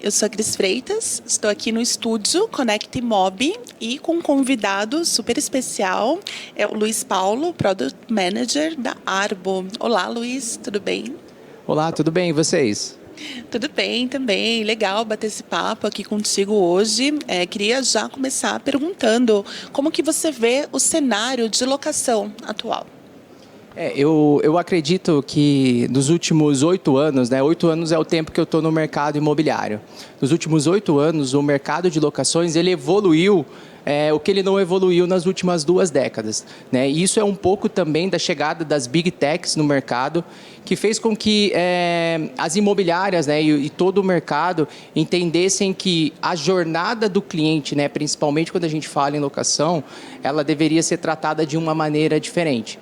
eu sou a Cris Freitas, estou aqui no estúdio Connect Mob e com um convidado super especial, é o Luiz Paulo, Product Manager da Arbo. Olá, Luiz, tudo bem? Olá, tudo bem? E vocês? Tudo bem também, legal bater esse papo aqui contigo hoje. Queria já começar perguntando como que você vê o cenário de locação atual. Eu acredito que nos últimos 8 anos, 8 anos é o tempo que eu estou no mercado imobiliário. Nos últimos 8 anos, o mercado de locações ele evoluiu o que ele não evoluiu nas últimas 2 décadas. E isso é um pouco também da chegada das Big Techs no mercado, que fez com que as imobiliárias e todo o mercado entendessem que a jornada do cliente, principalmente quando a gente fala em locação, ela deveria ser tratada de uma maneira diferente.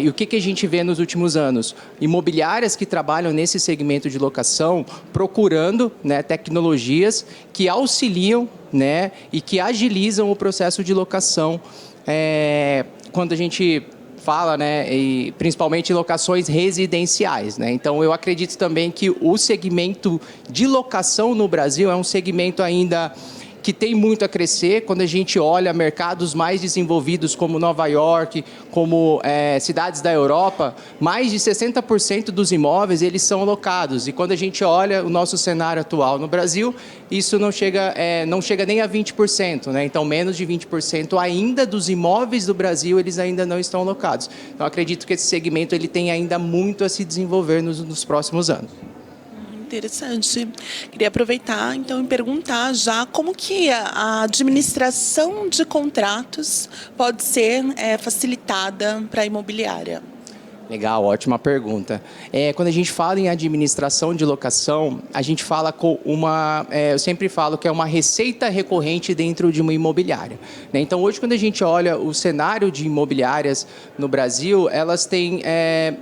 E o que a gente vê nos últimos anos? Imobiliárias que trabalham nesse segmento de locação, procurando tecnologias que auxiliam e que agilizam o processo de locação quando a gente fala, e principalmente em locações residenciais. Então, eu acredito também que o segmento de locação no Brasil é um segmento ainda que tem muito a crescer. Quando a gente olha mercados mais desenvolvidos como Nova York, como cidades da Europa, mais de 60% dos imóveis eles são locados. E quando a gente olha o nosso cenário atual no Brasil, isso não chega nem a 20%. Então, menos de 20% ainda dos imóveis do Brasil, eles ainda não estão locados. Então, acredito que esse segmento ele tem ainda muito a se desenvolver nos próximos anos. Interessante. Queria aproveitar, então, e perguntar já como que a administração de contratos pode ser facilitada para a imobiliária. Legal, ótima pergunta. Quando a gente fala em administração de locação, a gente fala com eu sempre falo que é uma receita recorrente dentro de uma imobiliária. Então, hoje, quando a gente olha o cenário de imobiliárias no Brasil, elas têm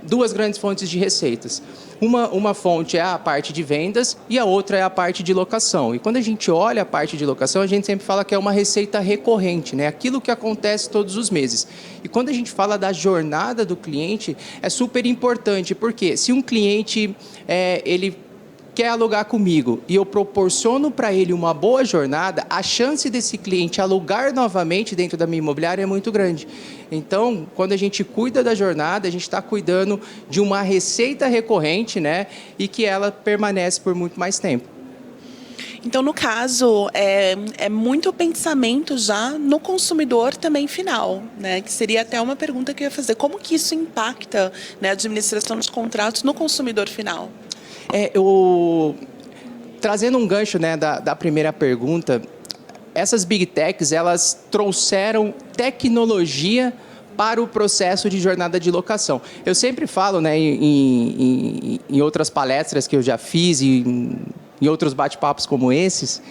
2 grandes fontes de receitas. Uma fonte é a parte de vendas e a outra é a parte de locação. E quando a gente olha a parte de locação, a gente sempre fala que é uma receita recorrente, aquilo que acontece todos os meses. E quando a gente fala da jornada do cliente, é super importante, porque se um cliente ele quer alugar comigo e eu proporciono para ele uma boa jornada, a chance desse cliente alugar novamente dentro da minha imobiliária é muito grande. Então, quando a gente cuida da jornada, a gente está cuidando de uma receita recorrente, e que ela permanece por muito mais tempo. Então, no caso, é muito pensamento já no consumidor também final, que seria até uma pergunta que eu ia fazer. Como que isso impacta a administração dos contratos no consumidor final? Trazendo um gancho da primeira pergunta, essas Big Techs, elas trouxeram tecnologia para o processo de jornada de locação. Eu sempre falo em outras palestras que eu já fiz e em outros bate-papos como esses,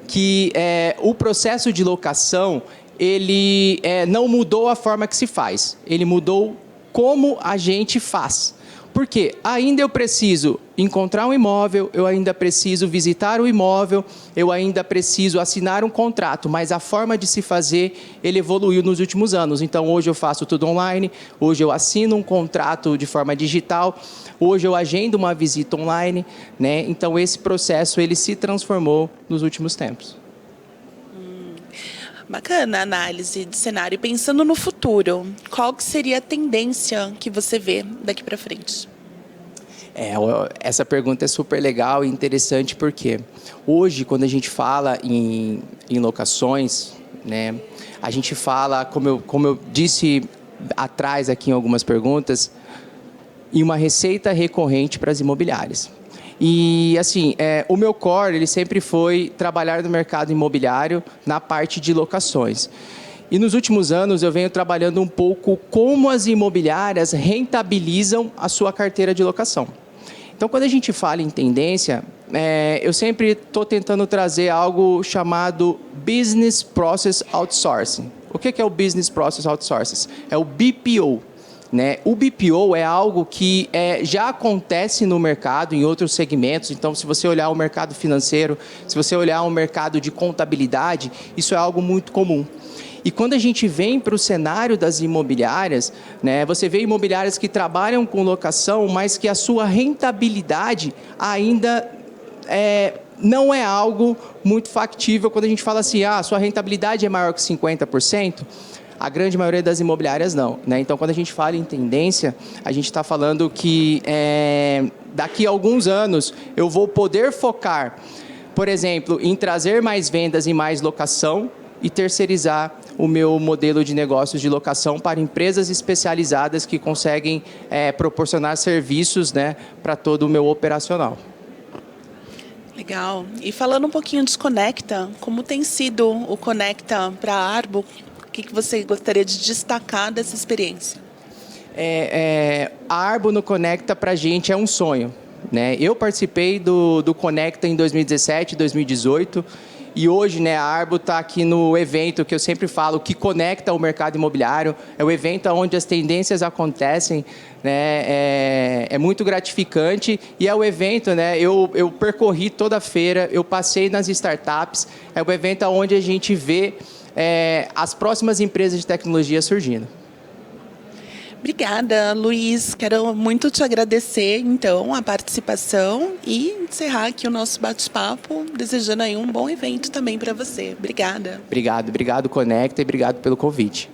que o processo de locação ele não mudou a forma que se faz, ele mudou como a gente faz. Porque ainda eu preciso encontrar um imóvel, eu ainda preciso visitar o imóvel, eu ainda preciso assinar um contrato, mas a forma de se fazer, ele evoluiu nos últimos anos. Então, hoje eu faço tudo online, hoje eu assino um contrato de forma digital, hoje eu agendo uma visita online, Então, esse processo, ele se transformou nos últimos tempos. Bacana a análise de cenário. Pensando no futuro, qual que seria a tendência que você vê daqui para frente? Essa pergunta é super legal e interessante porque hoje, quando a gente fala em locações, a gente fala, como eu disse atrás aqui em algumas perguntas, em uma receita recorrente para as imobiliárias. E, assim, o meu core, ele sempre foi trabalhar no mercado imobiliário na parte de locações. E nos últimos anos eu venho trabalhando um pouco como as imobiliárias rentabilizam a sua carteira de locação. Então, quando a gente fala em tendência, eu sempre estou tentando trazer algo chamado Business Process Outsourcing. O que é o Business Process Outsourcing? É o BPO. O BPO é algo que já acontece no mercado, em outros segmentos. Então, se você olhar o mercado financeiro, se você olhar o mercado de contabilidade, isso é algo muito comum. E quando a gente vem para o cenário das imobiliárias, você vê imobiliárias que trabalham com locação, mas que a sua rentabilidade ainda não é algo muito factível quando a gente fala assim, sua rentabilidade é maior que 50%. A grande maioria das imobiliárias não, né? Então, quando a gente fala em tendência, a gente está falando que daqui a alguns anos eu vou poder focar, por exemplo, em trazer mais vendas e mais locação e terceirizar o meu modelo de negócios de locação para empresas especializadas que conseguem proporcionar serviços, né, para todo o meu operacional. Legal. E falando um pouquinho de Conecta, como tem sido o Conecta para a Arbo? O que você gostaria de destacar dessa experiência? A Arbo no Conecta para a gente é um sonho, né? Eu participei do Conecta em 2017, 2018 e hoje, né, a Arbo está aqui no evento que eu sempre falo que conecta o mercado imobiliário. É o evento onde as tendências acontecem, né? É muito gratificante e é o evento, né? Eu percorri toda a feira, eu passei nas startups. É o evento onde a gente vê as próximas empresas de tecnologia surgindo. Obrigada, Luiz. Quero muito te agradecer, então, a participação e encerrar aqui o nosso bate-papo, desejando aí um bom evento também para você. Obrigada. Obrigado, Conecta, e obrigado pelo convite.